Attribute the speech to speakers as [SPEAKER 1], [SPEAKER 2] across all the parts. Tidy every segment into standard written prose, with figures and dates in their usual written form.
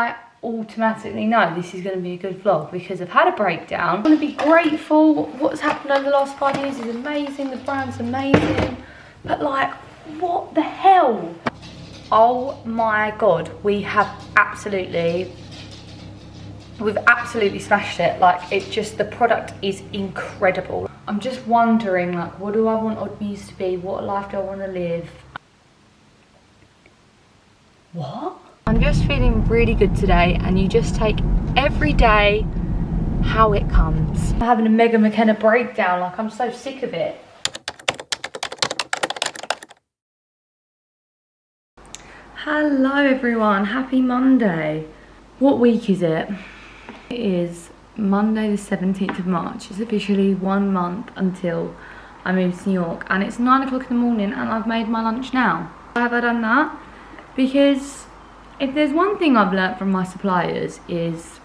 [SPEAKER 1] I automatically know this is going to be a good vlog because I've had a breakdown. I'm going to be grateful. What's happened over the last 5 years is amazing. The brand's amazing. But like, what the hell? Oh my God, we've absolutely smashed it. Like, it just, the product is incredible. I'm just wondering, like, what do I want Odd Muse to be? What life do I want to live? What? I'm just feeling really good today, and you just take every day how it comes. I'm having a mega McKenna breakdown, like I'm so sick of it. Hello everyone, happy Monday. What week is it? It is Monday the 17th of March. It's officially 1 month until I move to New York, and it's 9 o'clock in the morning and I've made my lunch now. Why have I done that? Because if there's one thing I've learnt from my suppliers is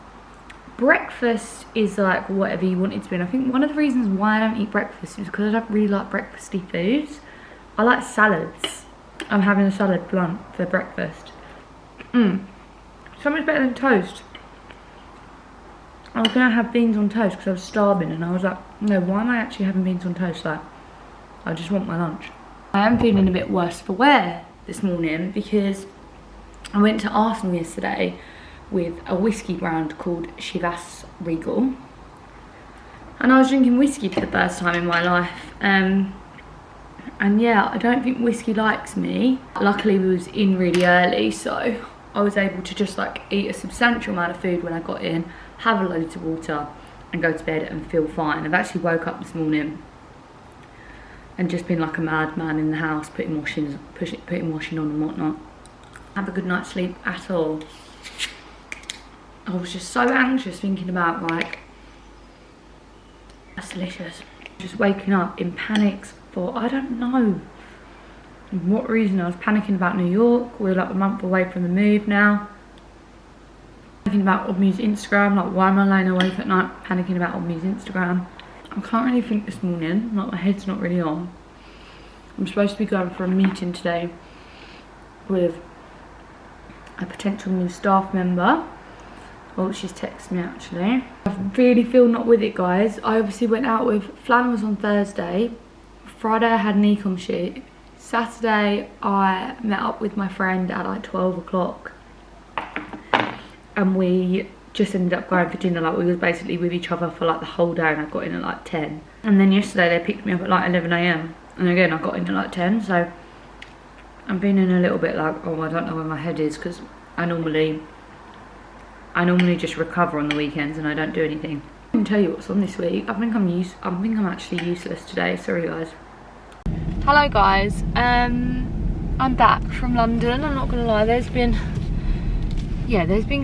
[SPEAKER 1] breakfast is like whatever you want it to be. And I think one of the reasons why I don't eat breakfast is because I don't really like breakfasty foods. I like salads. I'm having a salad blunt for breakfast. So much better than toast. I was going to have beans on toast because I was starving, and I was like, no, why am I actually having beans on toast? Like, I just want my lunch. I am feeling a bit worse for wear this morning because I went to Arsenal yesterday with a whiskey brand called Chivas Regal, and I was drinking whiskey for the first time in my life. And yeah, I don't think whiskey likes me. Luckily we was in really early, so I was able to just like eat a substantial amount of food when I got in, have a load of water and go to bed and feel fine. I've actually woke up this morning and just been like a madman in the house, putting washing on and whatnot. Have a good night's sleep at all. I was just so anxious thinking about like, that's delicious. Just waking up in panics for, I don't know what reason. I was panicking about New York. We're like a month away from the move now. Panicking about Odd Muse Instagram, like why am I lying awake at night panicking about Odd Muse Instagram? I can't really think this morning, like my head's not really on. I'm supposed to be going for a meeting today with a potential new staff member. Well, she's texted me actually. I really feel not with it, guys. I obviously went out with, Flan was on Thursday. Friday I had an ecom shoot. Saturday I met up with my friend at like 12 o'clock. And we just ended up going for dinner. Like, we was basically with each other for like the whole day, and I got in at like 10. And then yesterday they picked me up at like 11 AM. And again I got in at like 10, so I'm feeling a little bit like, oh, I don't know where my head is, because I normally just recover on the weekends and I don't do anything. I can tell you what's on this week. I think I'm actually useless today. Sorry guys. Hello guys. I'm back from London. I'm not gonna lie. There's been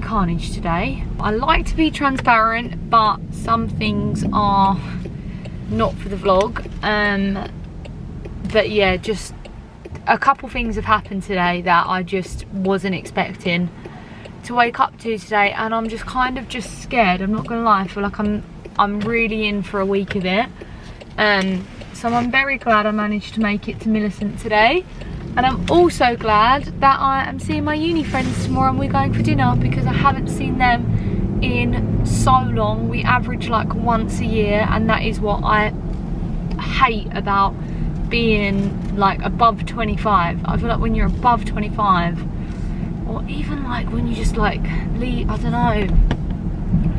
[SPEAKER 1] carnage today. I like to be transparent, but some things are not for the vlog. But yeah, just a couple things have happened today that I just wasn't expecting to wake up to today, and I'm just kind of just scared. I'm not gonna lie. I feel like I'm really in for a week of it. So I'm very glad I managed to make it to Millicent today, and I'm also glad that I am seeing my uni friends tomorrow and we're going for dinner, because I haven't seen them in so long. We average like once a year, and that is what I hate about being like above 25. I feel like when you're above 25, or even like when you just like leave, I don't know,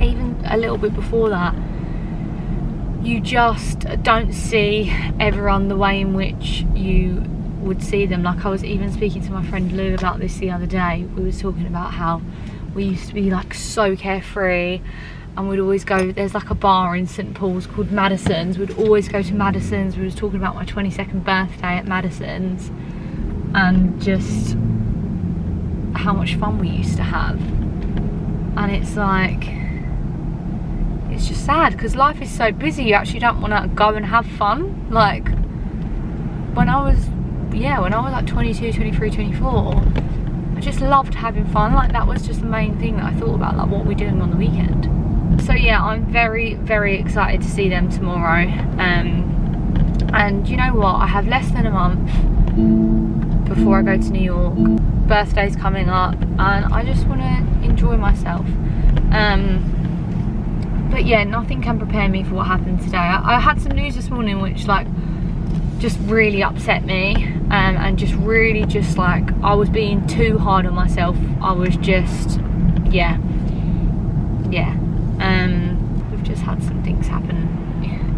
[SPEAKER 1] even a little bit before that, you just don't see everyone the way in which you would see them. Like, I was even speaking to my friend Lou about this the other day. We were talking about how we used to be like so carefree, and we'd always go, there's like a bar in St Paul's called Madison's. We'd always go to Madison's. We was talking about my 22nd birthday at Madison's, and just how much fun we used to have. And it's like, it's just sad because life is so busy, you actually don't want to go and have fun. Like, when I was like 22, 23, 24, I just loved having fun. Like, that was just the main thing that I thought about, like what we're doing on the weekend. So yeah, I'm very, very excited to see them tomorrow. And you know what, I have less than a month before I go to New York. Birthday's coming up and I just want to enjoy myself. But yeah, nothing can prepare me for what happened today. I had some news this morning which like just really upset me, and just really just like I was being too hard on myself. I was just yeah. We've just had some things happen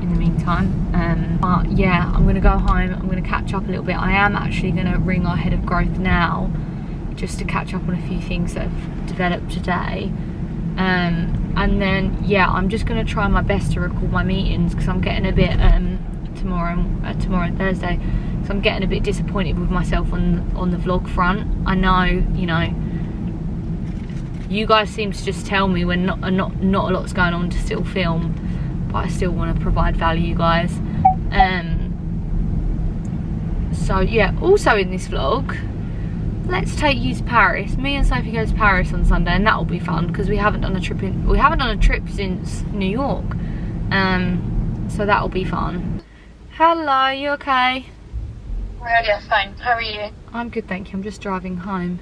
[SPEAKER 1] in the meantime, but yeah, I'm gonna go home, I'm gonna catch up a little bit. I am actually gonna ring our head of growth now just to catch up on a few things that have developed today, and then yeah, I'm just gonna try my best to record my meetings because I'm getting a bit tomorrow and Thursday, so I'm getting a bit disappointed with myself on the vlog front. I know, you know, you guys seem to just tell me when not a lot's going on to still film, but I still want to provide value, guys. So yeah, also in this vlog, let's take you to Paris. Me and Sophie go to Paris on Sunday, and that will be fun because we haven't done a trip since New York. So that will be fun. Hello, you okay?
[SPEAKER 2] Well, yeah, fine. How are you?
[SPEAKER 1] I'm good, thank you. I'm just driving home.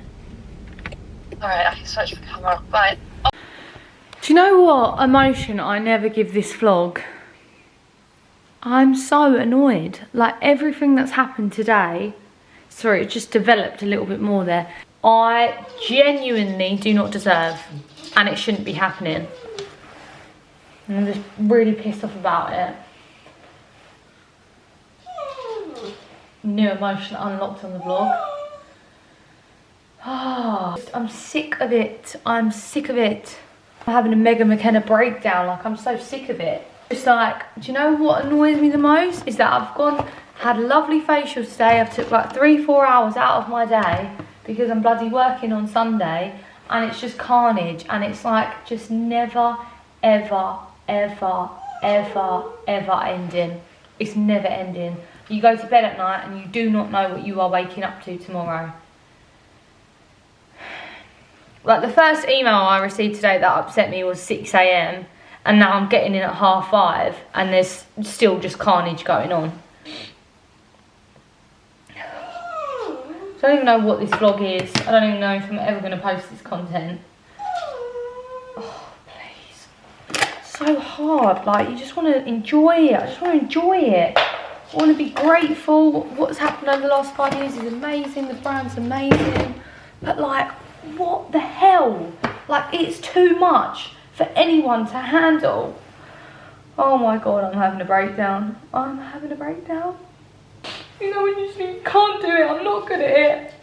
[SPEAKER 2] Alright, I can search for the camera. Bye.
[SPEAKER 1] Do you know what emotion I never give this vlog? I'm so annoyed. Like everything that's happened today, sorry, it just developed a little bit more there. I genuinely do not deserve, and it shouldn't be happening. And I'm just really pissed off about it. New emotion unlocked on the vlog. Oh, I'm sick of it. I'm sick of it. I'm having a Mega McKenna breakdown. Like, I'm so sick of it. It's like, do you know what annoys me the most? Is that I've had lovely facials today. I've took like 3-4 hours out of my day because I'm bloody working on Sunday, and it's just carnage, and it's like just never, ever, ever, ever, ever ending. It's never ending. You go to bed at night and you do not know what you are waking up to tomorrow. Like the first email I received today that upset me was 6 AM, and now I'm getting in at 5:30 and there's still just carnage going on. I don't even know what this vlog is. I don't even know if I'm ever going to post this content. Oh, please. So hard. Like, you just want to enjoy it. I just want to enjoy it. I want to be grateful. What's happened over the last 5 years is amazing. The brand's amazing. But like, what the hell? Like, it's too much for anyone to handle. Oh my god, I'm having a breakdown. I'm having a breakdown. You know when you just can't do it, I'm not good at it.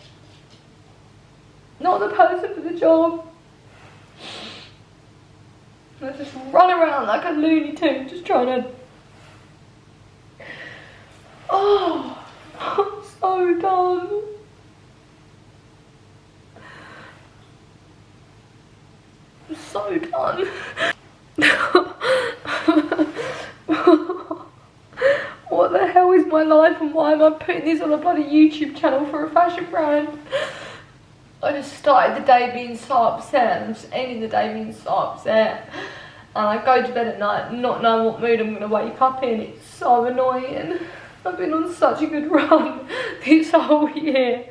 [SPEAKER 1] Not the person for the job. I just run around like a Looney Tune, just trying to... Oh, I'm so done. I'm so done. What the hell is my life, and why am I putting this on a bloody YouTube channel for a fashion brand? I just started the day being so upset, and I'm just ending the day being so upset. And I go to bed at night not knowing what mood I'm going to wake up in. It's so annoying. I've been on such a good run this whole year,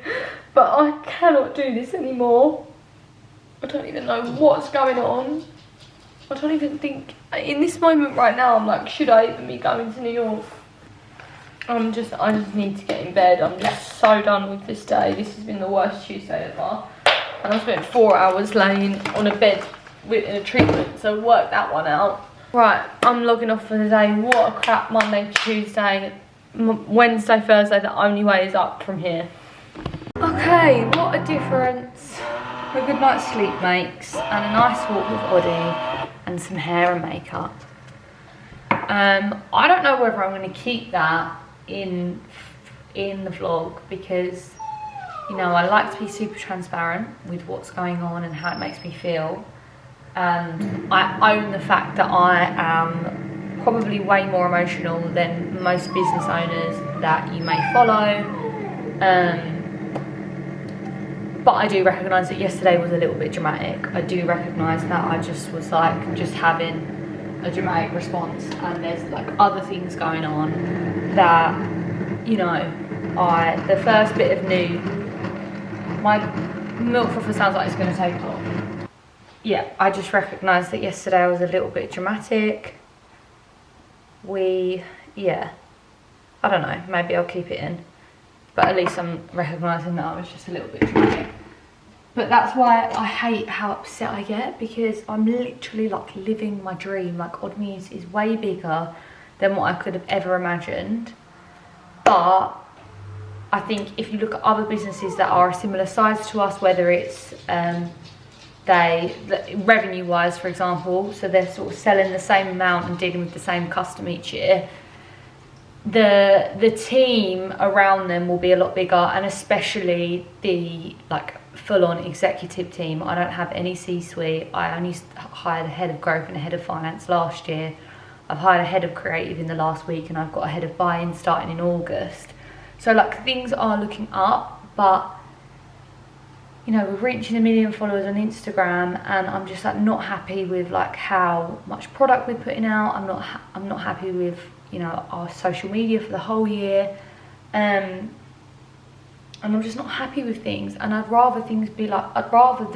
[SPEAKER 1] but I cannot do this anymore. I don't even know what's going on. I don't even think, in this moment right now, I'm like, should I even be going to New York? I just need to get in bed. I'm just so done with this day. This has been the worst Tuesday ever. And I spent 4 hours laying on a bed in a treatment, so work that one out. Right, I'm logging off for the day. What a crap Monday, Tuesday, Wednesday, Thursday. The only way is up from here. Okay, what a difference a good night's sleep makes, and a nice walk with Oddie, and some hair and makeup. I don't know whether I'm going to keep that in the vlog, because, you know, I like to be super transparent with what's going on and how it makes me feel. And I own the fact that I am probably way more emotional than most business owners that you may follow. But I do recognise that yesterday was a little bit dramatic. I do recognise that I just was like, just having a dramatic response, and there's like other things going on that, you know, the first bit of news My milk frother sounds like it's going to take long. Yeah, I just recognised that yesterday I was a little bit dramatic. Yeah, I don't know, maybe I'll keep it in. But at least I'm recognising that I was just a little bit dramatic. But that's why I hate how upset I get, because I'm literally like living my dream. Like Odd Muse is way bigger than what I could have ever imagined. But I think if you look at other businesses that are a similar size to us, whether it's revenue wise, for example, so they're sort of selling the same amount and dealing with the same customer each year, the team around them will be a lot bigger, and especially the like full-on executive team. I don't have any C-suite. I only hired a head of growth and a head of finance last year. I've hired a head of creative in the last week, and I've got a head of buy-in starting in August. So like things are looking up, but you know, we're reaching 1 million followers on Instagram, and I'm just like not happy with like how much product we're putting out. I'm not happy with, you know, our social media for the whole year, and I'm just not happy with things. And I'd rather things be like, I'd rather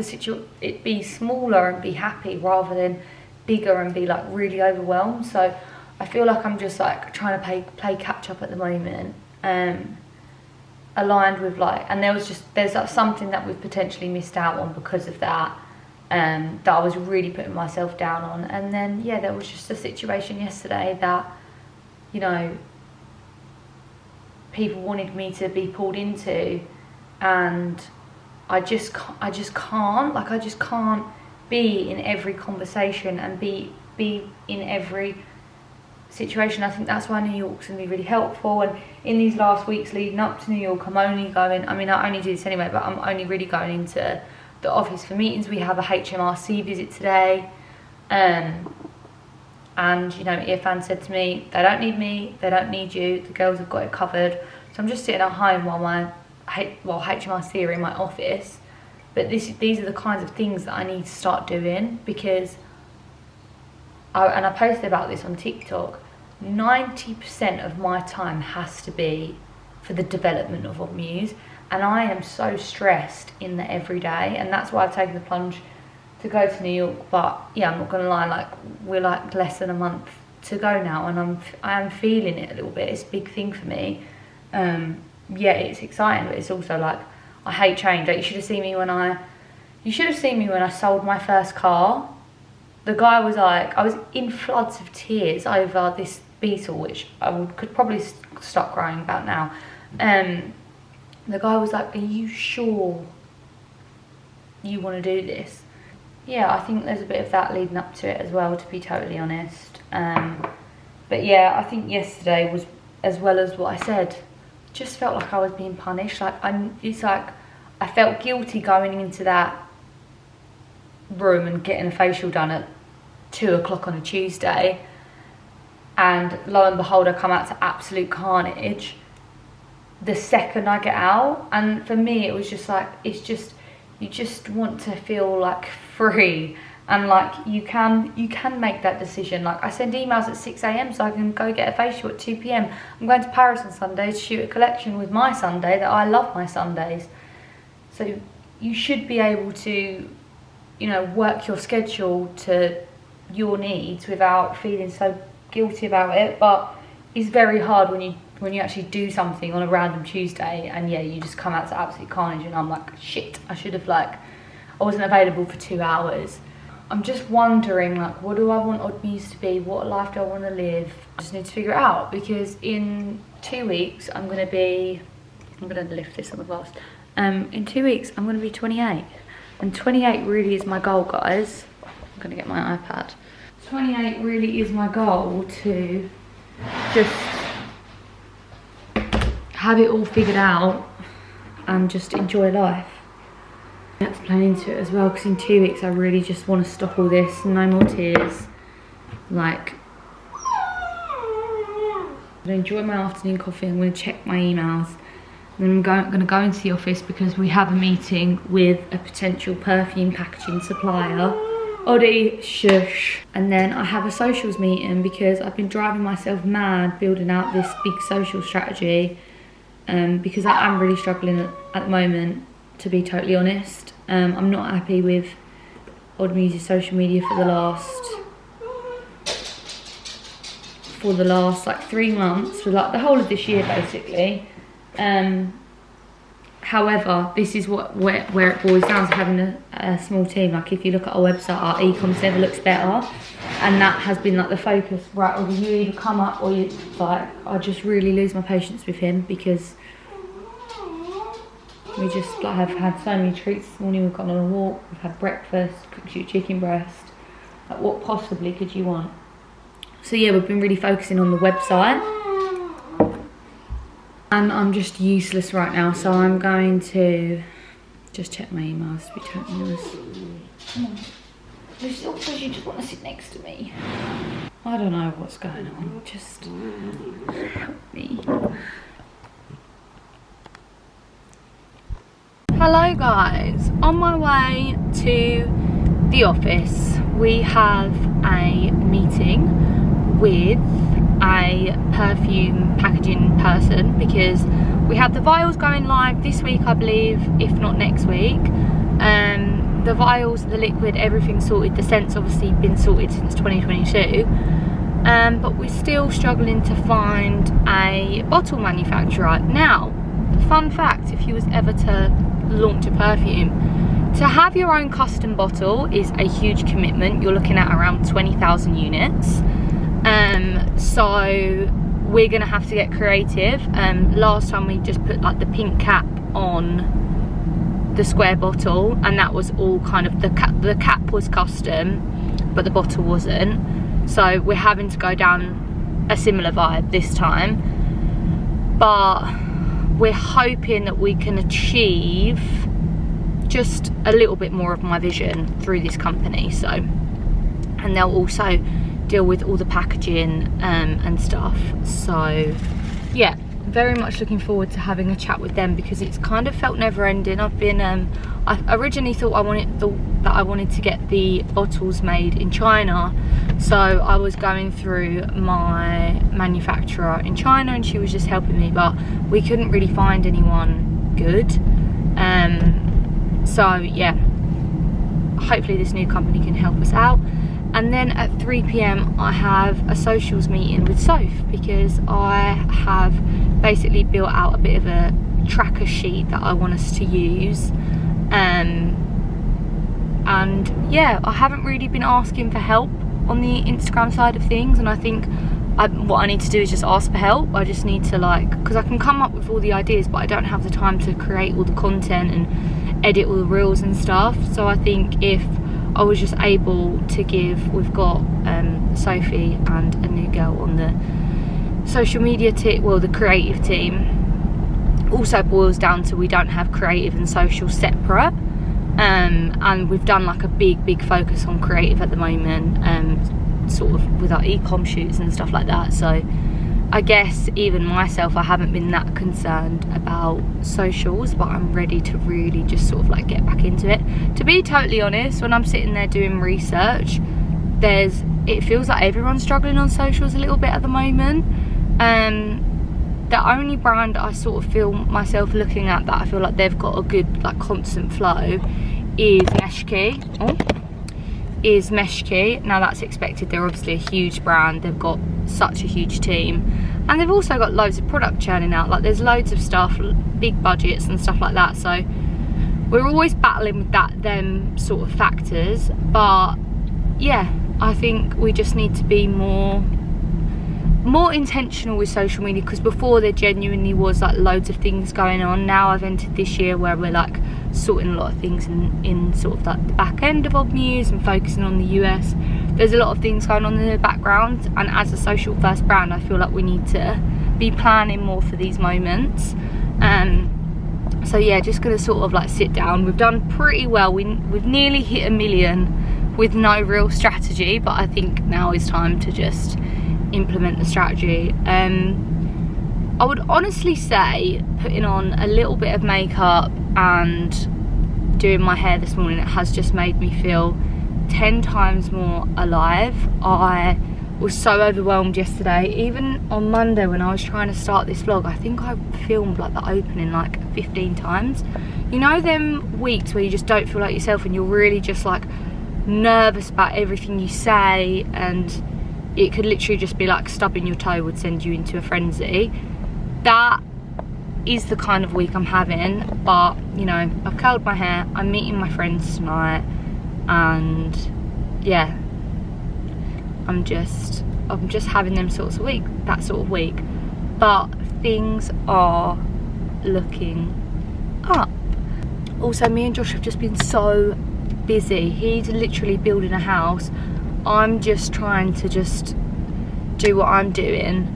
[SPEAKER 1] it be smaller and be happy rather than bigger and be like really overwhelmed. So I feel like I'm just like trying to play catch up at the moment, aligned with like, and there's like something that we've potentially missed out on because of that, that I was really putting myself down on. And then yeah, there was just a situation yesterday that, you know, people wanted me to be pulled into, and I just can't be in every conversation and be in every situation. I think that's why New York's gonna be really helpful. And in these last weeks leading up to New York, I'm only going, I mean, I only do this anyway, but I'm only really going into the office for meetings. We have a HMRC visit today, and you know, Irfan said to me, they don't need me, they don't need you, the girls have got it covered. So I'm just sitting at home while HMRC are in my office. But these are the kinds of things that I need to start doing, because and I posted about this on TikTok, 90% of my time has to be for the development of Odd Muse, and I am so stressed in the everyday, and that's why I've taken the plunge to go to New York. But yeah, I'm not gonna lie, like we're like less than a month to go now, and I am feeling it a little bit. It's a big thing for me. Yeah, it's exciting, but it's also like, I hate change. Like you should have seen me when I sold my first car. The guy was like, I was in floods of tears over this beetle, which I could probably stop crying about now. The guy was like, are you sure you want to do this? Yeah, I think there's a bit of that leading up to it as well, to be totally honest. But yeah, I think yesterday was, as well as what I said, just felt like I was being punished. Like it's like I felt guilty going into that room and getting a facial done at 2 o'clock on a Tuesday, and lo and behold, I come out to absolute carnage the second I get out. And for me, it was just like, it's just, you just want to feel like free, and like you can make that decision. Like I send emails at 6 AM so I can go get a facial at 2 PM. I'm going to Paris on Sunday to shoot a collection with my Sunday, that I love my Sundays. So you should be able to, you know, work your schedule to your needs without feeling so guilty about it. But it's very hard when you actually do something on a random Tuesday, and yeah, you just come out to absolute carnage, and I'm like, shit, I should have, like, I wasn't available for 2 hours. I'm just wondering, like, what do I want Odd Muse to be? What life do I want to live? I just need to figure it out, because in 2 weeks I'm gonna lift this on the vast. In 2 weeks I'm gonna be 28, and 28 really is my goal, guys. I'm gonna get my iPad. 28 really is my goal, to just have it all figured out and just enjoy life. That's playing into it as well, because in 2 weeks I really just want to stop all this, no more tears. Like, I'm gonna enjoy my afternoon coffee, I'm gonna check my emails, and then I'm gonna go into the office because we have a meeting with a potential perfume packaging supplier. Oddie, shush. And then I have a socials meeting, because I've been driving myself mad building out this big social strategy, because I am really struggling at the moment. to be totally honest. I'm not happy with Odd Muse's social media for the last like 3 months, for like the whole of this year basically. However, this is where it boils down to having a small team. Like if you look at our website, our e-commerce never looks better, and that has been like the focus. Right, or you either come up or you like. I just really lose my patience with him because we just like have had so many treats this morning. We've gone on a walk, we've had breakfast, cooked you chicken breast. Like what possibly could you want? So yeah, we've been really focusing on the website. And I'm just useless right now, so I'm going to just check my emails to be totally honest. Come on. It's all because you just want to sit next to me. I don't know what's going on. Just help me. Hello guys. On my way to the office, we have a meeting with a perfume packaging person because we have the vials going live this week, I believe, if not next week. The vials, the liquid, everything's sorted. The scent's obviously been sorted since 2022, but we're still struggling to find a bottle manufacturer. Now, fun fact, if you was ever to launch a perfume, to have your own custom bottle is a huge commitment. You're looking at around 20,000 units. So we're gonna have to get creative. Last time we just put like the pink cap on the square bottle, and that was all kind of the cap was custom, but the bottle wasn't. So we're having to go down a similar vibe this time, but we're hoping that we can achieve just a little bit more of my vision through this company. So, and they'll also deal with all the packaging and stuff. So yeah, very much looking forward to having a chat with them because it's kind of felt never ending. I've been I originally thought I wanted to get the bottles made in China, so I was going through my manufacturer in China and she was just helping me, but we couldn't really find anyone good. So yeah, hopefully this new company can help us out. And then at 3 PM I have a socials meeting with Soph because I have basically built out a bit of a tracker sheet that I want us to use. And yeah, I haven't really been asking for help on the Instagram side of things, and I think what I need to do is just ask for help. I just need to because I can come up with all the ideas, but I don't have the time to create all the content and edit all the reels and stuff. So I think if I was just able to we've got Sophie and a new girl on the social media team, well, the creative team. Also boils down to we don't have creative and social separate, and we've done like a big focus on creative at the moment, sort of with our e-com shoots and stuff like that. So I guess even myself, I haven't been that concerned about socials, but I'm ready to really just sort of like get back into it. To be totally honest, when I'm sitting there doing research, it feels like everyone's struggling on socials a little bit at the moment. The only brand I sort of feel myself looking at that I feel like they've got a good like constant flow is Meshki. Now that's expected, they're obviously a huge brand, they've got such a huge team, and they've also got loads of product churning out. Like there's loads of stuff, big budgets and stuff like that, so we're always battling with them sort of factors. But yeah, I think we just need to be more intentional with social media, because before there genuinely was like loads of things going on. Now I've entered this year where we're like sorting a lot of things in sort of like the back end of Odd Muse and focusing on the US. There's a lot of things going on in the background, and as a social first brand I feel like we need to be planning more for these moments. So yeah, just gonna sort of like sit down. We've done pretty well, we've nearly hit 1 million with no real strategy, but I think now is time to just implement the strategy. I would honestly say putting on a little bit of makeup and doing my hair this morning, it has just made me feel 10 times more alive. I was so overwhelmed yesterday. Even on Monday when I was trying to start this vlog, I think I filmed like the opening like 15 times. You know them weeks where you just don't feel like yourself and you're really just like nervous about everything you say, and it could literally just be like stubbing your toe would send you into a frenzy. That is the kind of week I'm having. But you know, I've curled my hair, I'm meeting my friends tonight, and yeah, I'm just having them sorts of week, that sort of week. But things are looking up. Also, me and Josh have just been so busy. He's literally building a house. I'm just trying to just do what I'm doing.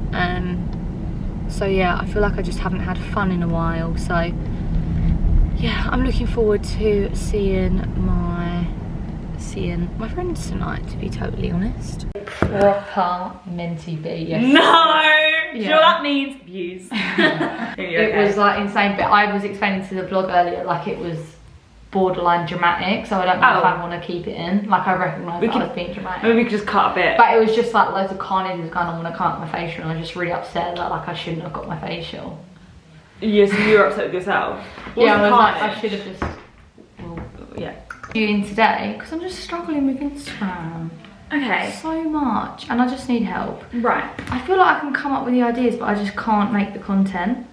[SPEAKER 1] So yeah, I feel like I just haven't had fun in a while. So yeah, I'm looking forward to seeing my friends tonight, to be totally honest. Proper minty bee. Yes.
[SPEAKER 3] No! Do you know what that means? Views.
[SPEAKER 1] It was like insane, but I was explaining to the vlog earlier, like it was borderline dramatic, so I don't know if I want to keep it in. Like I recognise that I was being dramatic.
[SPEAKER 3] Maybe we could just cut a bit.
[SPEAKER 1] But it was just like loads of carnage was going on when I can't get my facial, and I was just really upset that like I shouldn't have got my facial.
[SPEAKER 3] Yes, you were upset with yourself.
[SPEAKER 1] Yeah, I was like, I should have just...
[SPEAKER 3] Well, yeah.
[SPEAKER 1] Doing today, because I'm just struggling with Instagram.
[SPEAKER 3] Okay.
[SPEAKER 1] So much, and I just need help.
[SPEAKER 3] Right.
[SPEAKER 1] I feel like I can come up with the ideas, but I just can't make the content.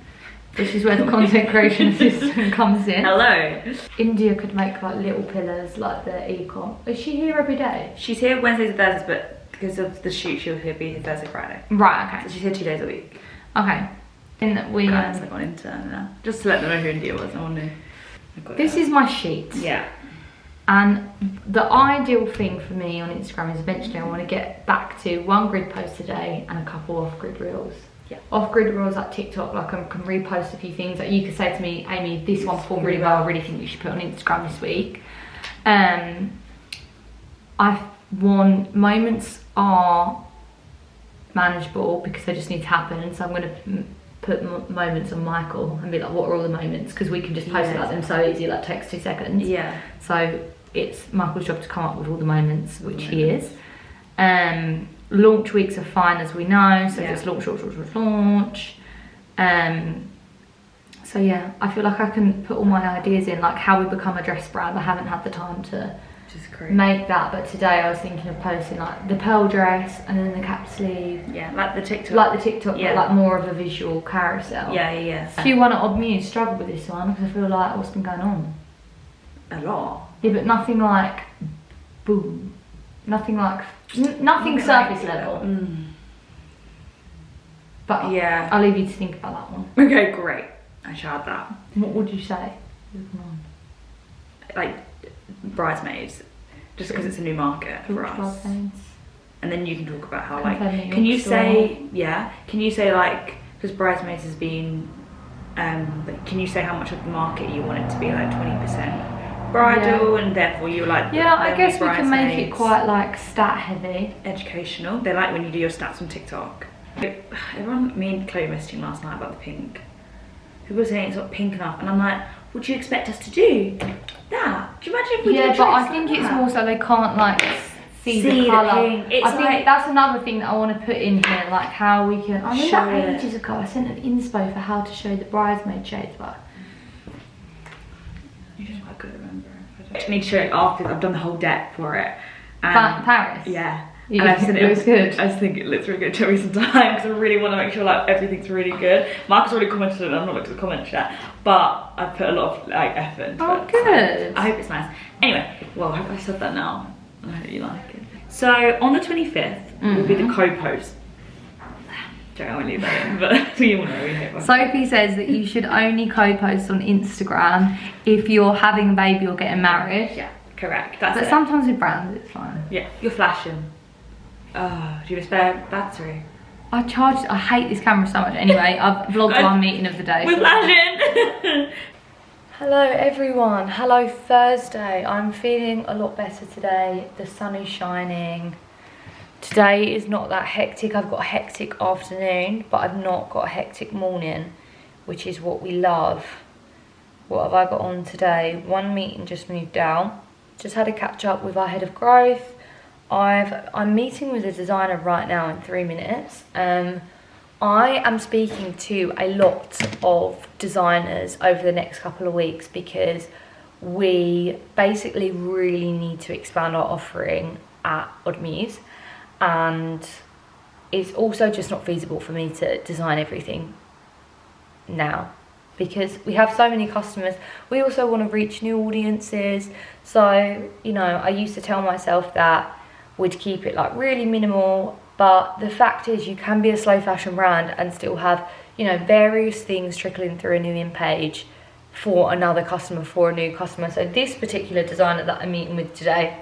[SPEAKER 1] Which is where the content creation assistant comes in.
[SPEAKER 3] Hello.
[SPEAKER 1] India could make like little pillars like the econ. Is she here every day?
[SPEAKER 3] She's here Wednesdays and Thursdays, but because of the shoot, she'll be here Thursday, Friday.
[SPEAKER 1] Right, okay.
[SPEAKER 3] So she's here 2 days a week.
[SPEAKER 1] Okay. Then we
[SPEAKER 3] Guys, I got an intern now. Just to let them know who India was, no one knew.
[SPEAKER 1] This is my sheet.
[SPEAKER 3] Yeah.
[SPEAKER 1] And the ideal thing for me on Instagram is eventually I want to get back to 1 grid post a day and a couple off-grid reels.
[SPEAKER 3] Yeah.
[SPEAKER 1] Off-grid reels like TikTok, like I can repost a few things that you could say to me, Amy, this one performed really well, I really think you should put on Instagram this week. I want, moments are manageable because they just need to happen, so I'm going to put moments on Michael and be like, what are all the moments? Because we can just post it like them so easy, like takes 2 seconds.
[SPEAKER 3] Yeah.
[SPEAKER 1] So it's Michael's job to come up with all the moments, which he is. Launch weeks are fine, as we know, so just launch. So yeah, I feel like I can put all my ideas in, like how we become a dress brand. I haven't had the time to make that, but today I was thinking of posting like the pearl dress and then the cap sleeve.
[SPEAKER 3] Yeah, like the TikTok.
[SPEAKER 1] But like more of a visual carousel.
[SPEAKER 3] Yeah.
[SPEAKER 1] If you want to Odd Muse, struggle with this one because I feel like what's been going on?
[SPEAKER 3] A lot.
[SPEAKER 1] Yeah, but nothing like boom. Nothing like nothing surface level. But yeah, I'll leave you to think about that one.
[SPEAKER 3] Okay, great. I shall add that.
[SPEAKER 1] What would you say?
[SPEAKER 3] Like bridesmaids, just because it's a new market for us. And then you can talk about how like can you say like, because bridesmaids has been like, can you say how much of the market you want it to be, like 20% bridal, and therefore you like
[SPEAKER 1] I guess we can make it quite like stat heavy,
[SPEAKER 3] educational. They like when you do your stats on TikTok. Everyone, me and Chloe messaged last night about the pink. People were saying it's not pink enough, and I'm like, what do you expect us to do? That? Do you imagine if we did a dress
[SPEAKER 1] but I think it's more so they can't like see the colour. I think that's another thing that I want to put in here, like how we can. I remember ages ago I sent an inspo for how to show the bridesmaid shades, but
[SPEAKER 3] you're just quite good at remembering. I need to show it after I've done the whole deck for it.
[SPEAKER 1] Paris?
[SPEAKER 3] Yeah.
[SPEAKER 1] And I just think it looks good.
[SPEAKER 3] I just think it looks really good. It took me some time because I really want to make sure like everything's really good. Mark has already commented on it. I've not looked at the comments yet, but I've put a lot of like effort into it.
[SPEAKER 1] Good.
[SPEAKER 3] So I hope it's nice. Anyway, well, I hope I said that now. I hope you like it. So on the 25th will be the co-post. Don't know, I'll leave that in, but you will know.
[SPEAKER 1] Sophie says that you should only co-post on Instagram if you're having a baby or getting married.
[SPEAKER 3] Yeah, correct. That's
[SPEAKER 1] but sometimes with brands it's fine.
[SPEAKER 3] Yeah, you're flashing. Oh, do you have a spare battery?
[SPEAKER 1] I hate this camera so much. Anyway, I've vlogged one meeting of the day.
[SPEAKER 3] We're flashing!
[SPEAKER 1] Hello everyone, hello Thursday. I'm feeling a lot better today. The sun is shining. Today is not that hectic. I've got a hectic afternoon, but I've not got a hectic morning, which is what we love. What have I got on today? One meeting just moved out. Just had a catch up with our head of growth. I'm meeting with a designer right now in 3 minutes. I am speaking to a lot of designers over the next couple of weeks because we basically really need to expand our offering at Odd Muse, and it's also just not feasible for me to design everything now because we have so many customers. We also want to reach new audiences, so you know, I used to tell myself that we'd keep it like really minimal, but the fact is you can be a slow fashion brand and still have, you know, various things trickling through a new in page for another customer, for a new customer. So this particular designer that I'm meeting with today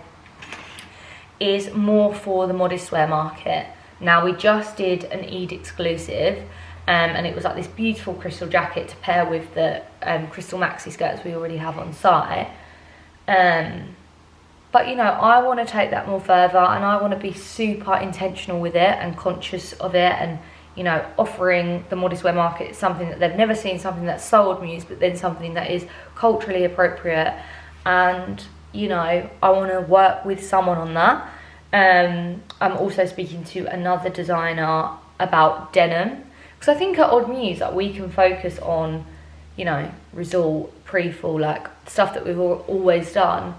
[SPEAKER 1] is more for the modest wear market. Now, we just did an Eid exclusive, and it was like this beautiful crystal jacket to pair with the crystal maxi skirts we already have on site. But you know, I want to take that more further, and I want to be super intentional with it and conscious of it, and you know, offering the modest wear market something that they've never seen, something that's so Odd Muse, but then something that is culturally appropriate. And you know, I want to work with someone on that. I'm also speaking to another designer about denim, because I think at Odd Muse, like, we can focus on, you know, resort, pre-fall, like stuff that we've always done.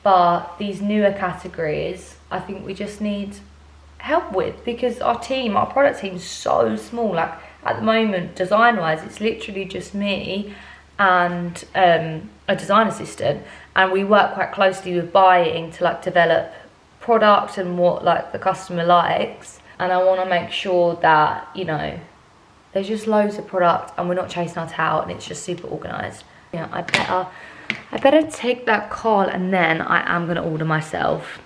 [SPEAKER 1] But these newer categories, I think we just need help with, because our product team is so small. Like at the moment, design wise, it's literally just me and a design assistant, and we work quite closely with buying to like develop product and what like the customer likes. And I want to make sure that, you know, there's just loads of product and we're not chasing our tail, and it's just super organized. Yeah, I better take that call, and then I am going to order myself.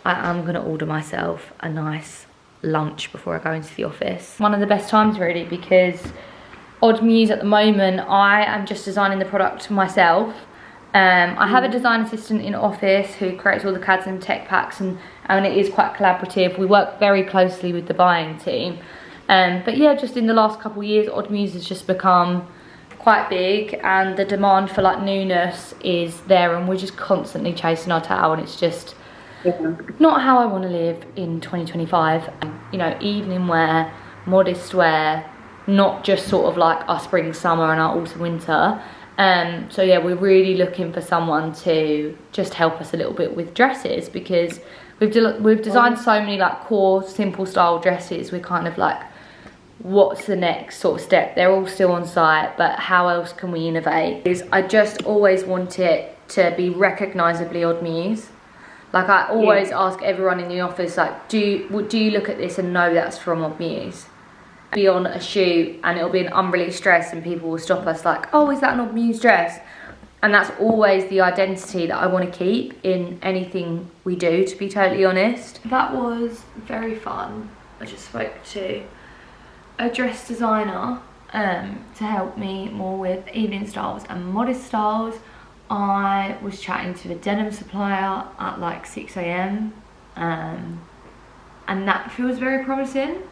[SPEAKER 1] A nice lunch before I go into the office. One of the best times really, because Odd Muse at the moment, I am just designing the product myself. I have a design assistant in office who creates all the CADs and tech packs, and it is quite collaborative. We work very closely with the buying team. But yeah, just in the last couple of years, Odd Muse has just become quite big, and the demand for like newness is there, and we're just constantly chasing our tail, and it's just not how I want to live in 2025. You know, evening wear, modest wear, not just sort of like our spring, summer and our autumn, winter. So yeah, we're really looking for someone to just help us a little bit with dresses, because we've designed so many like core simple style dresses. We're kind of like, what's the next sort of step? They're all still on site, but how else can we innovate? I just always want it to be recognisably Odd Muse. Like I always ask everyone in the office, like, do you look at this and know that's from Odd Muse? Be on a shoot and it'll be an unreleased dress, and people will stop us like, oh, is that an Odd Muse dress? And that's always the identity that I want to keep in anything we do, to be totally honest. That was very fun. I just spoke to a dress designer to help me more with evening styles and modest styles. I was chatting to a denim supplier at like 6 AM, and that feels very promising.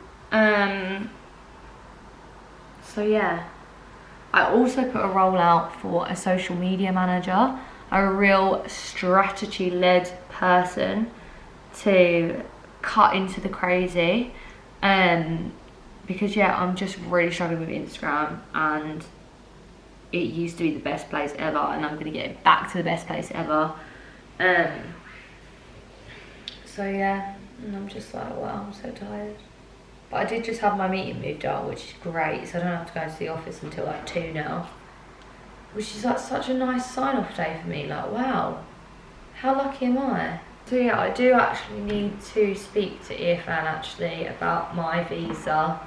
[SPEAKER 1] So yeah, I also put a roll out for a social media manager, a real strategy led person to cut into the crazy, because yeah, I'm just really struggling with Instagram, and it used to be the best place ever, and I'm gonna get it back to the best place ever. So yeah, and I'm just like, wow, I'm so tired. But I did just have my meeting moved up, which is great, so I don't have to go into the office until like 2 now, which is like such a nice sign-off day for me. Like, wow, how lucky am I? So yeah, I do actually need to speak to Irfan actually about my visa.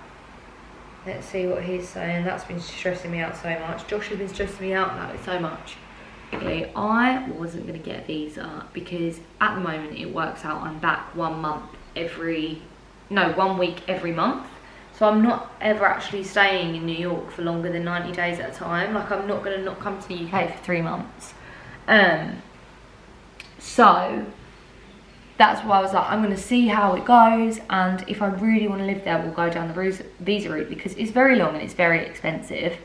[SPEAKER 1] Let's see what he's saying. That's been stressing me out so much. Josh has been stressing me out about it so much. I wasn't going to get a visa because at the moment it works out I'm back 1 week every month. So I'm not ever actually staying in New York for longer than 90 days at a time. Like, I'm not going to not come to the UK for 3 months. So that's why I was like, I'm going to see how it goes, and if I really want to live there, we'll go down the visa route, because it's very long and it's very expensive.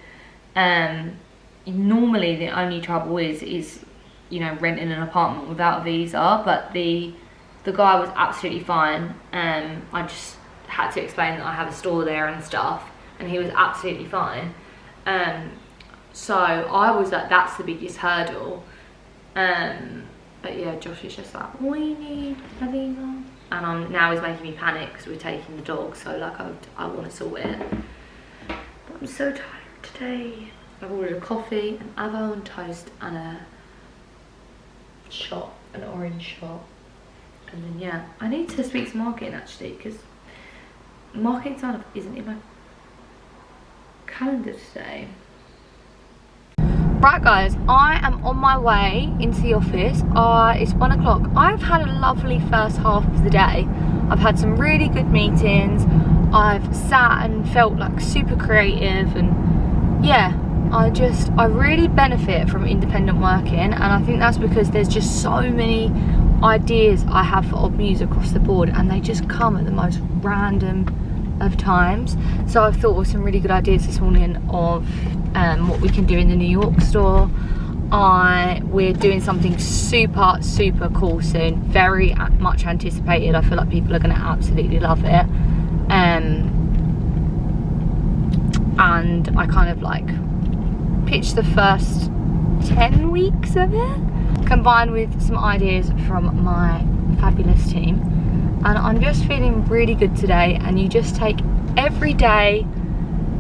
[SPEAKER 1] Normally the only trouble is you know, renting an apartment without a visa, but the guy was absolutely fine. I just had to explain that I have a store there and stuff, and he was absolutely fine. So I was like, that's the biggest hurdle. But yeah, Josh is just like, we need Alina. And now he's making me panic because we're taking the dog, so like I want to sort it. But I'm so tired today. I've ordered a coffee, an avocado on toast, and a shot, an orange shot. And then yeah, I need to speak to marketing actually, because marketing sign-off isn't in my calendar today. Right guys, I am on my way into the office. It's 1 o'clock. I've had a lovely first half of the day. I've had some really good meetings. I've sat and felt like super creative, and yeah, I really benefit from independent working, and I think that's because there's just so many ideas I have for Odd Muse across the board, and they just come at the most random of times. So I've thought of some really good ideas this morning of what we can do in the New York store. We're doing something super cool soon, very much anticipated. I feel like people are going to absolutely love it, and I kind of like pitched the first 10 weeks of it, combined with some ideas from my fabulous team, and I'm just feeling really good today. And you just take every day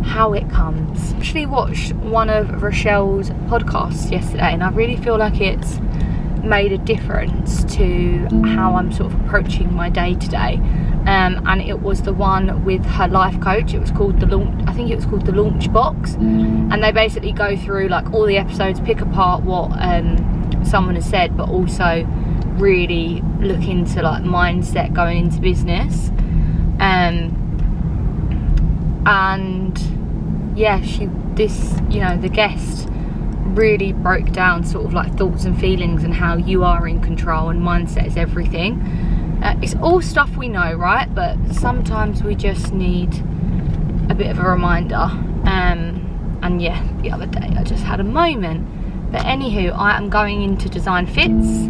[SPEAKER 1] how it comes. I actually watched one of Rochelle's podcasts yesterday, and I really feel like it's made a difference to how I'm sort of approaching my day today. And it was the one with her life coach. It was called the launch, I think it was called the Launch Box, and they basically go through like all the episodes, pick apart what someone has said, but also really look into like mindset going into business. And yeah, the guest really broke down sort of like thoughts and feelings and how you are in control, and mindset is everything. It's all stuff we know, right? But sometimes we just need a bit of a reminder. And yeah, the other day I just had a moment. But anywho, I am going into design fits.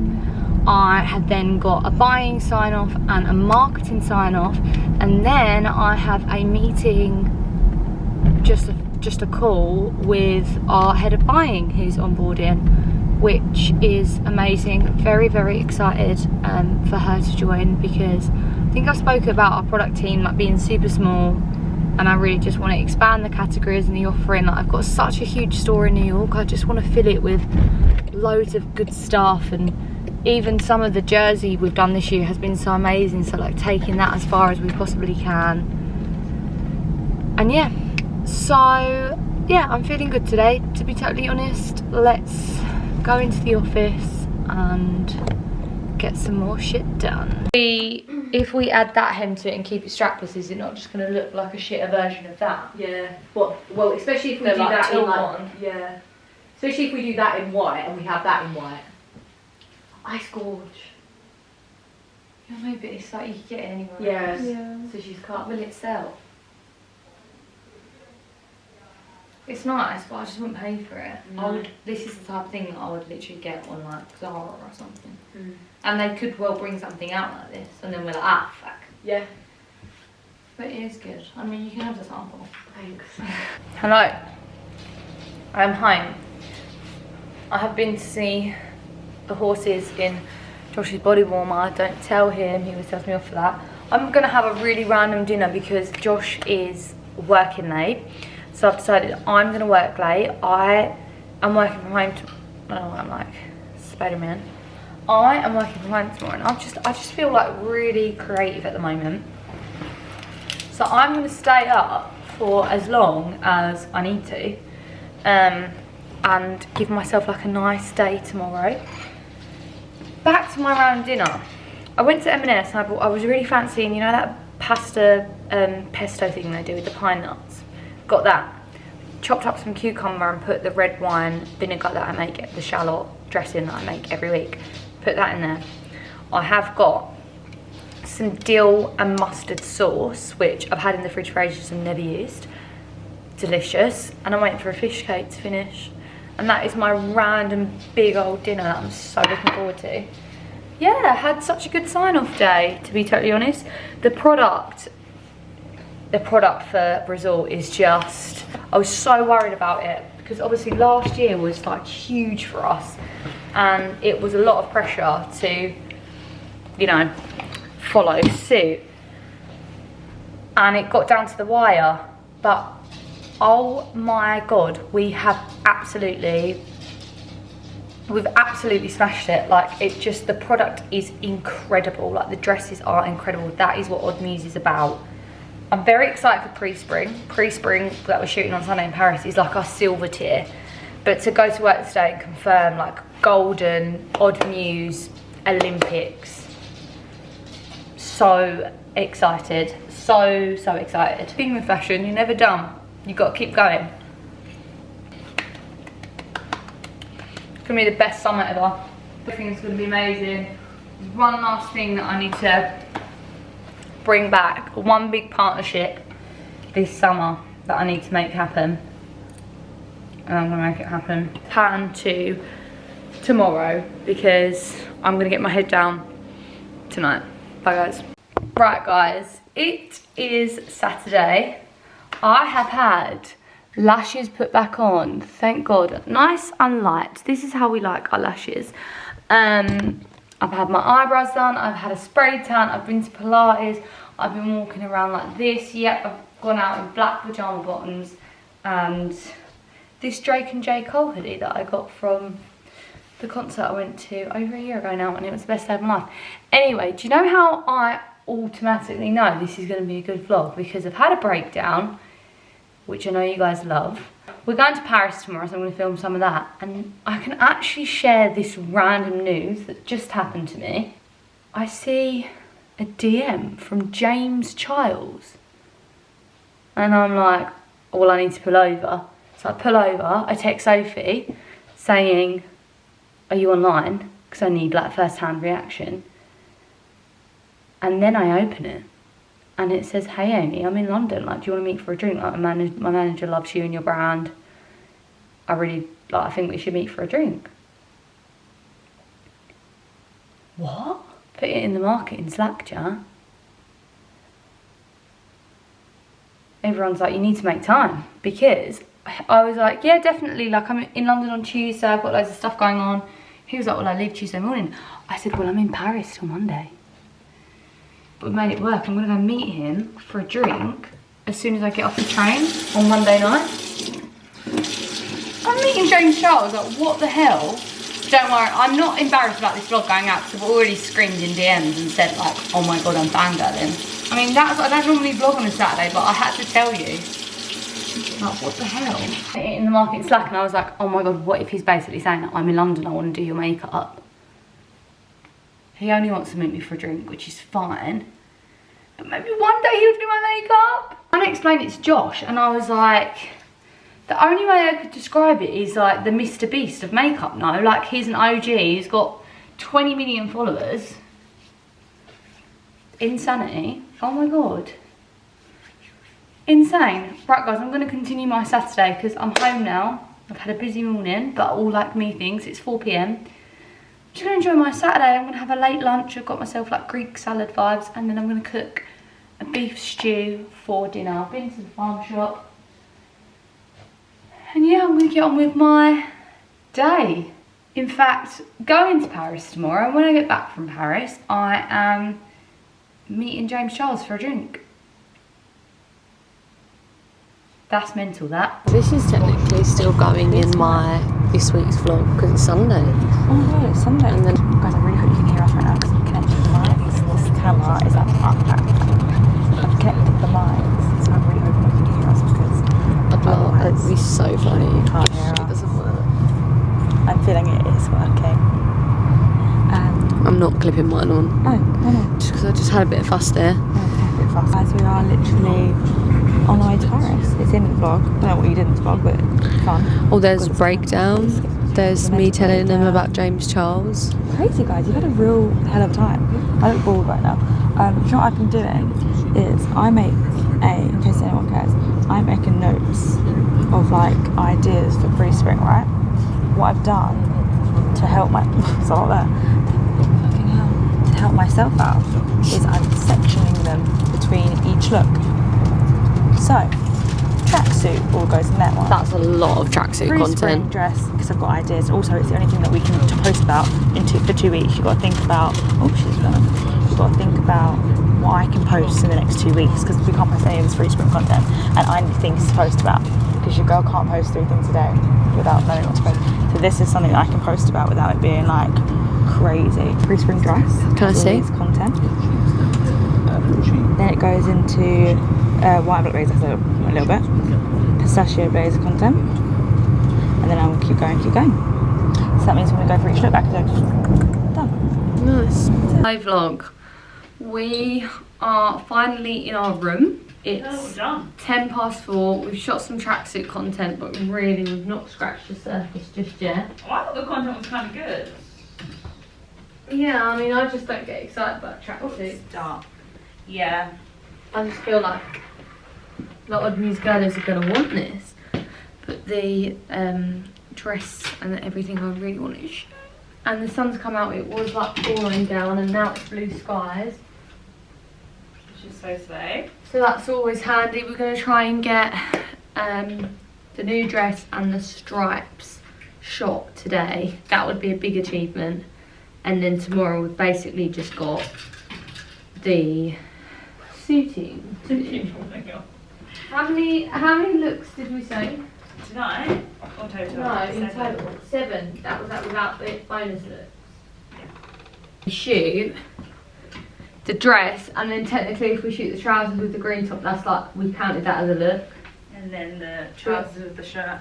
[SPEAKER 1] I have then got a buying sign off and a marketing sign off, and then I have a meeting, just a call with our head of buying who's onboarding, which is amazing. Very excited for her to join, because I think I've spoken about our product team like being super small, and I really just want to expand the categories and the offering. Like, I've got such a huge store in New York, I just want to fill it with loads of good stuff, and even some of the jersey we've done this year has been so amazing, so like taking that as far as we possibly can. And yeah, so yeah, I'm feeling good today, to be totally honest. Let's go into the office and get some more shit done. If we add that hem to it and keep it strapless, is it not just going to look like a shitter version of that? Yeah. Well, especially if we do like that in like, yeah. Especially if we do that in white and we have that in white. Ice gorge. Yeah, maybe it's like you can get it anywhere. Yes. Yeah. So she's cut. Will it sell? It's nice, but I just wouldn't pay for it. This is the type of thing that I would literally get on like Zara or something. And they could well bring something out like this, and then we're like, ah, fuck. Yeah. But it is good. I mean, you can have the sample. Thanks. Hello. I'm home. I have been to see the horses in Josh's body warmer. Don't tell him, he always tells me off for that. I'm gonna have a really random dinner because Josh is working late. So I've decided I'm gonna work late. I am working from home I don't know what I'm like, Spider-Man. I am working from home tomorrow, and I just feel like really creative at the moment. So I'm gonna stay up for as long as I need to, and give myself like a nice day tomorrow. Back to my round dinner. I went to M&S and I was really fancying, you know, that pasta pesto thing they do with the pine nuts. Got that. Chopped up some cucumber and put the red wine vinegar that I make, the shallot dressing that I make every week. Put that in there. I have got some dill and mustard sauce, which I've had in the fridge for ages and never used. Delicious. And I'm waiting for a fish cake to finish. And that is my random big old dinner that I'm so looking forward to. Yeah, I had such a good sign-off day, to be totally honest. The product the product for Resort is just, I was so worried about it because obviously last year was like huge for us and it was a lot of pressure to, you know, follow suit, and it got down to the wire. But oh my god, we've absolutely smashed it. Like, it just, the product is incredible. Like, the dresses are incredible. That is what Odd Muse is about. I'm very excited for pre-spring. Pre-spring that we're shooting on Sunday in Paris is like our silver tier. But to go to work today and confirm like golden, Odd Muse, Olympics. So excited. So excited. Being with fashion, you're never done. You got to keep going. It's going to be the best summer ever. I think it's going to be amazing. One last thing that I need to bring back, one big partnership this summer that I need to make happen, and I'm gonna make it happen. Plan to tomorrow because I'm gonna get my head down tonight. Bye guys. Right guys, it is Saturday. I have had lashes put back on, thank god. Nice and light. This is how we like our lashes. I've had my eyebrows done, I've had a spray tan, I've been to Pilates, I've been walking around like this. Yep, I've gone out in black pajama bottoms and this Drake and J. Cole hoodie that I got from the concert I went to over a year ago now, and it was the best day of my life. Anyway, do you know how I automatically know this is going to be a good vlog? Because I've had a breakdown, which I know you guys love. We're going to Paris tomorrow, so I'm going to film some of that. And I can actually share this random news that just happened to me. I see a DM from James Charles. And I'm like, well, I need to pull over. So I pull over, I text Sophie saying, are you online? Because I need like first-hand reaction. And then I open it. And it says, hey Amy, I'm in London, like, do you want to meet for a drink? Like, my manager loves you and your brand. I think we should meet for a drink. What? Put it in the market in Slack chat. Everyone's like, you need to make time. Because I was like, yeah, definitely, like, I'm in London on Tuesday, I've got loads of stuff going on. He was like, well, I leave Tuesday morning. I said, well, I'm in Paris till Monday. But we made it work. I'm going to go meet him for a drink as soon as I get off the train on Monday night. I'm meeting James Charles, like, what the hell? Don't worry, I'm not embarrassed about this vlog going out because I've already screamed in DMs and said like, oh my god, I'm fangirling. I mean, I don't normally vlog on a Saturday, but I had to tell you. Like, what the hell? In the market in Slack, and I was like, oh my god, what if he's basically saying that I'm in London, I want to do your makeup? He only wants to meet me for a drink, which is fine. But maybe one day he'll do my makeup. I explained it's Josh, and I was like, the only way I could describe it is like the Mr. Beast of makeup, no? Like, he's an OG, he's got 20 million followers. Insanity. Oh my god. Insane. Right guys, I'm going to continue my Saturday because I'm home now. I've had a busy morning, but all like me thinks, it's 4 PM. I'm just going to enjoy my Saturday. I'm going to have a late lunch. I've got myself like Greek salad vibes, and then I'm going to cook a beef stew for dinner. I've been to the farm shop. And yeah, I'm going to get on with my day. In fact, going to Paris tomorrow, and when I get back from Paris, I am meeting James Charles for a drink. That's mental, that.
[SPEAKER 4] This is technically still going in my this week's vlog because it's Sunday.
[SPEAKER 3] Oh no, it's Sunday. And then, guys, I really hope you can hear us right now because I'm connected to the mics. This camera is up. I've connected the mics, so I'm really hoping you can hear us because
[SPEAKER 4] It'd be so funny
[SPEAKER 3] you can't
[SPEAKER 4] if
[SPEAKER 3] hear
[SPEAKER 4] it
[SPEAKER 3] us.
[SPEAKER 4] doesn't work.
[SPEAKER 3] I'm feeling it is working.
[SPEAKER 4] I'm not clipping mine on.
[SPEAKER 3] No.
[SPEAKER 4] Just because I just had a bit of fuss there.
[SPEAKER 3] Guys, we are literally on our way to Paris. It's in the vlog. I don't know what you did in the vlog, but it's fun.
[SPEAKER 4] Oh, there's a breakdown. There's me telling them about James Charles.
[SPEAKER 3] Crazy, guys. You've had a real hell of a time. I look bored right now. You know what I've been doing is I make in case anyone cares, I'm making notes of like ideas for pre-spring, right? What I've done to help my to help myself out is I'm sectioning them between each look. So, tracksuit all goes in that one.
[SPEAKER 4] That's a lot of tracksuit
[SPEAKER 3] Pre-spring
[SPEAKER 4] content.
[SPEAKER 3] dress, because I've got ideas. Also, it's the only thing that we can post about for 2 weeks. You've got to think about, you've got to think about what I can post in the next 2 weeks, because we can't post any of this pre-spring content, and I need things to post about, because your girl can't post 3 things a day without knowing what to post. So this is something that I can post about without it being like crazy. Pre-spring dress.
[SPEAKER 4] Can I see?
[SPEAKER 3] Content. Then it goes into white and black blazer, so a little bit. Pistachio blazer content. And then I will keep going. So that means when we go for each look, done.
[SPEAKER 4] Nice.
[SPEAKER 1] Hi vlog. We are finally in our room. It's 4:10. We've shot some tracksuit content, but really we've not scratched the surface just yet.
[SPEAKER 3] Oh, I thought the content was kind of good.
[SPEAKER 1] Yeah, I mean, I just don't get excited about tracksuits.
[SPEAKER 3] Dark. Yeah.
[SPEAKER 1] I just feel like the Odd Muse girlies are going to want this, but the dress and everything I really want to show. And the sun's come out, it was like pouring down, and now it's blue skies.
[SPEAKER 3] Which is so slay.
[SPEAKER 1] So that's always handy. We're going to try and get the new dress and the stripes shot today. That would be a big achievement. And then tomorrow we've basically just got the suiting to do. How many looks did we say?
[SPEAKER 3] Tonight? Or total?
[SPEAKER 1] No, in total. 7. That was that without the bonus looks. We shoot the dress, and then technically if we shoot the trousers with the green top, that's like, we counted that as a look.
[SPEAKER 3] And then the trousers with the shirt.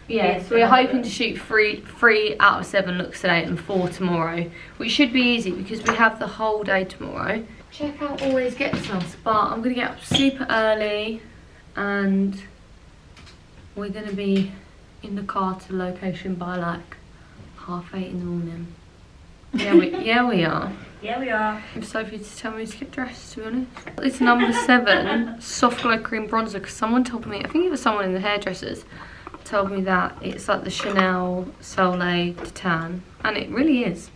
[SPEAKER 1] Yeah, so we're hoping to shoot 3 out of 7 looks today and 4 tomorrow, which should be easy because we have the whole day tomorrow. Checkout always gets us, but I'm gonna get up super early and we're gonna be in the car to location by like 8:30 in the morning. Yeah, we are.
[SPEAKER 3] Yeah, we are.
[SPEAKER 1] Sophie to tell me to get dressed, to be honest. It's number 7 soft glow cream bronzer, because someone told me, I think it was someone in the hairdressers, told me that it's like the Chanel Soleil de Tan, and it really is.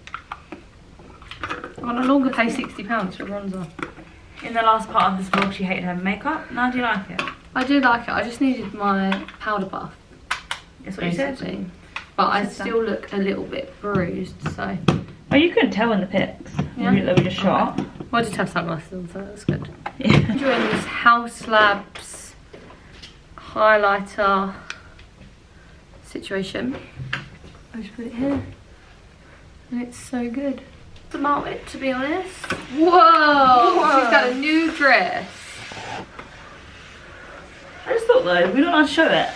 [SPEAKER 1] I no longer pay £60 for bronzer.
[SPEAKER 3] In the last part of this vlog, she hated her makeup. Now, do you like it?
[SPEAKER 1] I do like it. I just needed my powder buff.
[SPEAKER 3] That's what you said.
[SPEAKER 1] But I still look a little bit bruised, so.
[SPEAKER 3] Oh, you couldn't tell in the pics.
[SPEAKER 1] Yeah.
[SPEAKER 3] That we just shot.
[SPEAKER 1] Well, I did have sunglasses on, so that's good.
[SPEAKER 3] Yeah.
[SPEAKER 1] Enjoying this House Labs highlighter situation. I just put it here, and it's so good. About it, to be honest. Whoa! She's got a new dress.
[SPEAKER 3] I just thought though, we're not allowed to show it.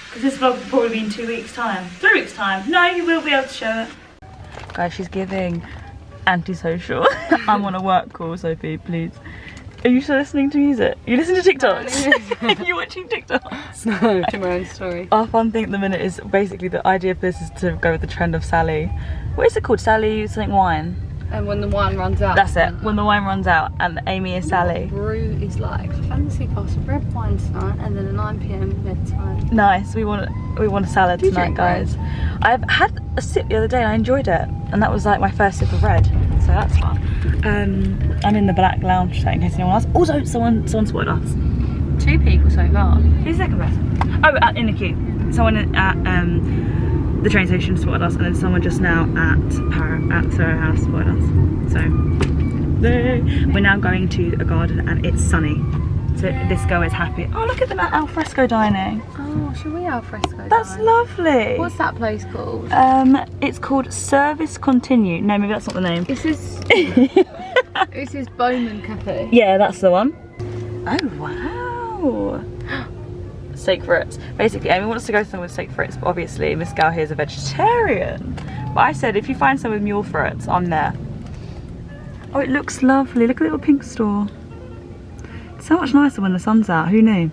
[SPEAKER 3] Because this vlog will probably be in 2 weeks' time. 3 weeks' time. No, you will be able to show it. Guys, she's giving antisocial. I'm on a work call, Sophie, please. Are you still listening to music? You listen to TikToks? Are you watching TikToks?
[SPEAKER 1] No, to my own story.
[SPEAKER 3] Our fun thing at the minute is basically the idea of this is to go with the trend of Sally. What is it called? Sally something wine?
[SPEAKER 1] And when the wine runs out.
[SPEAKER 3] That's it. When the wine runs out, and Amy is Sally.
[SPEAKER 1] Brew is like fancy glass of red wine tonight, and then a 9 PM bedtime.
[SPEAKER 3] Nice. We want a salad
[SPEAKER 1] Do you
[SPEAKER 3] tonight,
[SPEAKER 1] drink
[SPEAKER 3] guys. I've had a sip the other day and I enjoyed it, and that was like my first sip of red, so that's fun. I'm in the black lounge set in case anyone else. Also, someone spotted us.
[SPEAKER 1] 2 people so far.
[SPEAKER 3] Who's the second person? Oh, in the queue. Someone at the train station spotted us, and then someone just now at Soho House spotted us. So we're now going to a garden and it's sunny. So this girl is happy. Oh, look at them at alfresco dining.
[SPEAKER 1] Oh, should we alfresco?
[SPEAKER 3] That's lovely.
[SPEAKER 1] What's that place called?
[SPEAKER 3] It's called Service Continue. No, maybe that's not the name.
[SPEAKER 1] This is this is Bowman Cafe.
[SPEAKER 3] Yeah, that's the one. Oh wow. Steak frites. Basically, Amy wants to go somewhere with steak frites, but obviously Miss Gal here is a vegetarian. But I said if you find some with mule frites, I'm there. Oh, it looks lovely. Look at the little pink store. It's so much nicer when the sun's out. Who knew?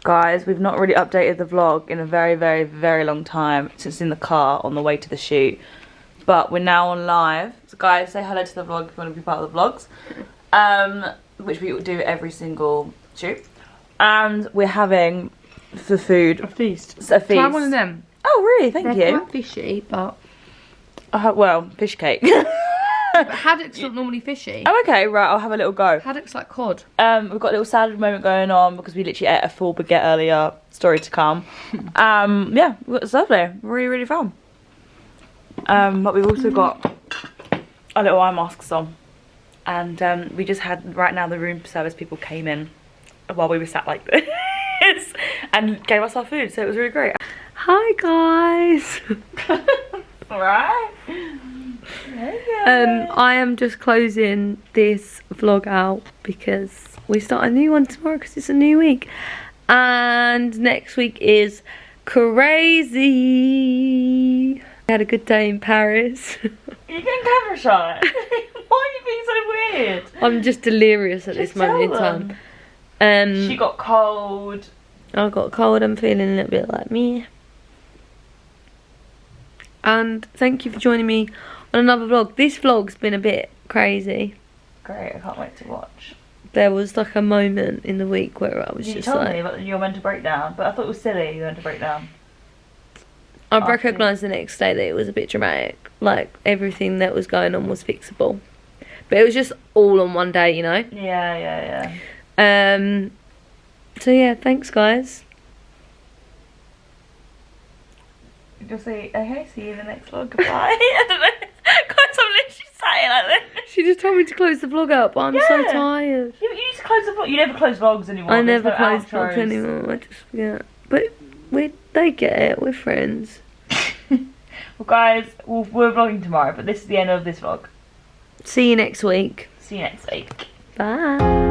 [SPEAKER 3] Guys, we've not really updated the vlog in a very, very, very long time since in the car on the way to the shoot. But we're now on live. So guys, say hello to the vlog if you want to be part of the vlogs. Which we do every single shoot. And we're having the food.
[SPEAKER 1] A feast.
[SPEAKER 3] A feast.
[SPEAKER 1] Try one of them.
[SPEAKER 3] Oh really? Thank you.
[SPEAKER 1] They're quite fishy, but
[SPEAKER 3] Well, fish cake.
[SPEAKER 1] Haddock's not normally fishy.
[SPEAKER 3] Oh, okay, right, I'll have a little go.
[SPEAKER 1] Haddock's like cod.
[SPEAKER 3] We've got a little salad moment going on because we literally ate a full baguette earlier. Story to come. Yeah, it's lovely. Really, really fun. But we've also got our little eye masks on. And we just had, right now, the room service people came in while we were sat like this and gave us our food, so it was really great.
[SPEAKER 1] Hi guys.
[SPEAKER 3] Alright.
[SPEAKER 1] I am just closing this vlog out because we start a new one tomorrow because it's a new week. And next week is crazy. I had a good day in Paris.
[SPEAKER 3] You getting camera shy? Why are you being so weird?
[SPEAKER 1] I'm just delirious at this moment in time.
[SPEAKER 3] She got cold.
[SPEAKER 1] I got cold. I'm feeling a little bit like me. And thank you for joining me on another vlog. This vlog's been a bit crazy.
[SPEAKER 3] Great, I can't wait to watch.
[SPEAKER 1] There was like a moment in the week where I was
[SPEAKER 3] you
[SPEAKER 1] just
[SPEAKER 3] told
[SPEAKER 1] like...
[SPEAKER 3] me about your mental breakdown, but I thought it was silly you went to break down.
[SPEAKER 1] I recognised the next day that it was a bit dramatic. Like, everything that was going on was fixable. But it was just all on one day, you know?
[SPEAKER 3] Yeah.
[SPEAKER 1] So yeah, thanks guys.
[SPEAKER 3] You'll say, okay, see you in the next vlog, goodbye. I don't know. Guys, I'm literally saying like this.
[SPEAKER 1] She just told me to close the vlog up, but I'm so tired.
[SPEAKER 3] You need to close the vlog. You never close vlogs anymore.
[SPEAKER 1] I never close vlogs anymore, I just forget. But they get it, we're friends.
[SPEAKER 3] Well guys, we're vlogging tomorrow, but this is the end of this vlog.
[SPEAKER 1] See you next week.
[SPEAKER 3] See you next week.
[SPEAKER 1] Bye.